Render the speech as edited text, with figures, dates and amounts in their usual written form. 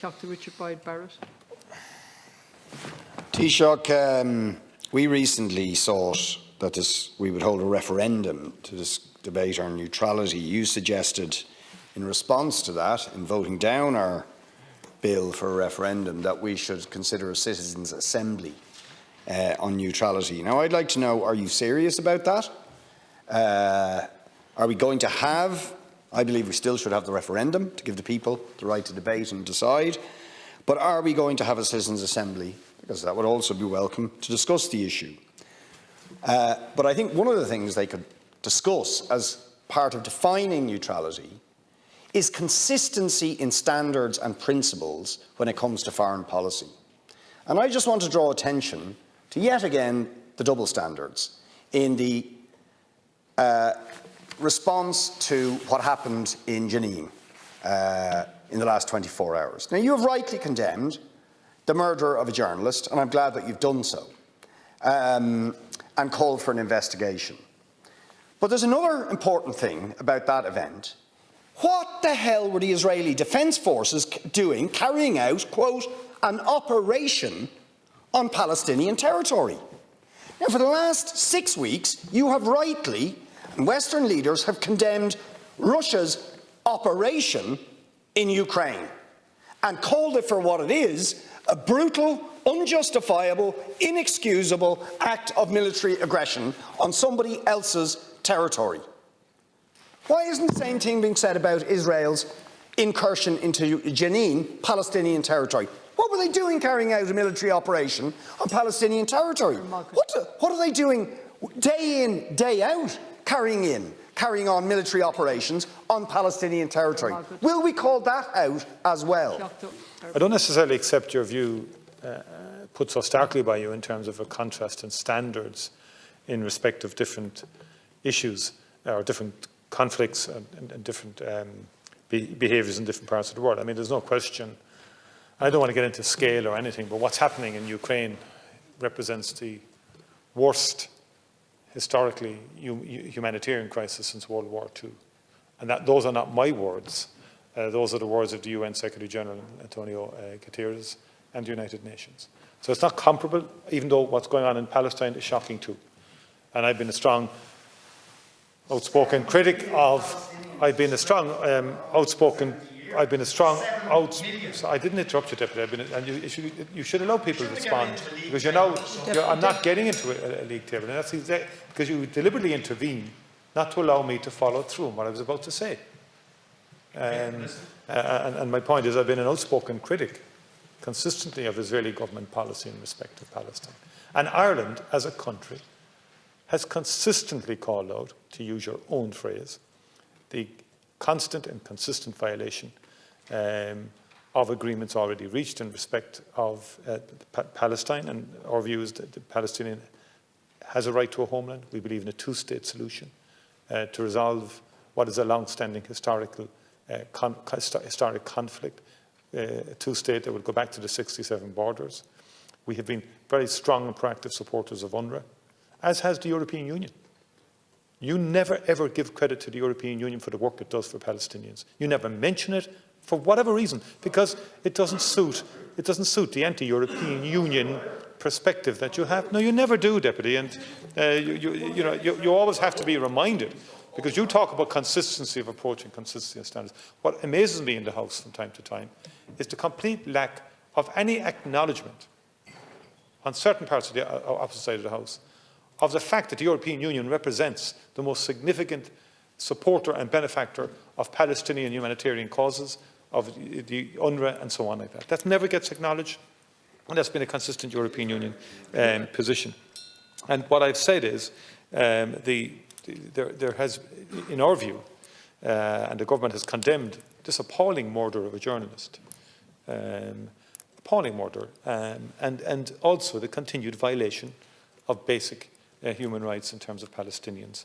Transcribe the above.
Dr. Richard Boyd Barrett. Taoiseach, we recently sought that we would hold a referendum to debate our neutrality. You suggested, in response to that, in voting down our bill for a referendum, that we should consider a citizens' assembly on neutrality. Now, I'd like to know, are you serious about that? Are we going to have, I believe we still should have the referendum to give the people the right to debate and decide, but are we going to have a citizens' assembly? Because that would also be welcome to discuss the issue. But I think one of the things they could discuss as part of defining neutrality is consistency in standards and principles when it comes to foreign policy. And I just want to draw attention to, yet again, the double standards in the response to what happened in Jenin in the last 24 hours. Now, you have rightly condemned the murder of a journalist, and I'm glad that you've done so, and called for an investigation. But there's another important thing about that event. What the hell were the Israeli Defence Forces doing, carrying out, quote, an operation on Palestinian territory? Now, for the last 6 weeks, you have rightly, and Western leaders have condemned Russia's operation in Ukraine and called it for what it is, a brutal, unjustifiable, inexcusable act of military aggression on somebody else's territory. Why isn't the same thing being said about Israel's incursion into Jenin, Palestinian territory? What were they doing carrying out a military operation on Palestinian territory? What are they doing day in, day out, carrying on military operations on Palestinian territory? Will we call that out as well? I don't necessarily accept your view put so starkly by you in terms of a contrast in standards in respect of different issues or different conflicts and different behaviours in different parts of the world. I mean, there's no question. I don't want to get into scale or anything, but what's happening in Ukraine represents the worst historically humanitarian crisis since World War II. And those are not my words. Those are the words of the UN Secretary General, Antonio Guterres, and the United Nations. So it's not comparable, even though what's going on in Palestine is shocking too. And I've been a strong, outspoken critic of, I didn't interrupt you, Deputy, you should allow people to respond, because I'm not getting into a league table, and that's exactly because you deliberately intervene not to allow me to follow through on what I was about to say. And my point is, I've been an outspoken critic consistently of Israeli government policy in respect of Palestine. And Ireland, as a country, has consistently called out, to use your own phrase, the constant and consistent violation of agreements already reached in respect of Palestine, and our view is that the Palestinian has a right to a homeland. We believe in a two-state solution to resolve what is a long-standing historic conflict, a two-state that will go back to the 67 borders. We have been very strong and proactive supporters of UNRWA, as has the European Union. You never ever give credit to the European Union for the work it does for Palestinians. You never mention it for whatever reason, because it doesn't suit the anti-European Union perspective that you have. No, you never do, Deputy, and you always have to be reminded, because you talk about consistency of approach and consistency of standards. What amazes me in the House from time to time is the complete lack of any acknowledgement on certain parts of the opposite side of the House of the fact that the European Union represents the most significant supporter and benefactor of Palestinian humanitarian causes, of the UNRWA and so on like that. That never gets acknowledged, and that's been a consistent European Union position. And what I've said is there has, in our view, and the government has condemned this appalling murder of a journalist, appalling murder, and also the continued violation of basic human rights in terms of Palestinians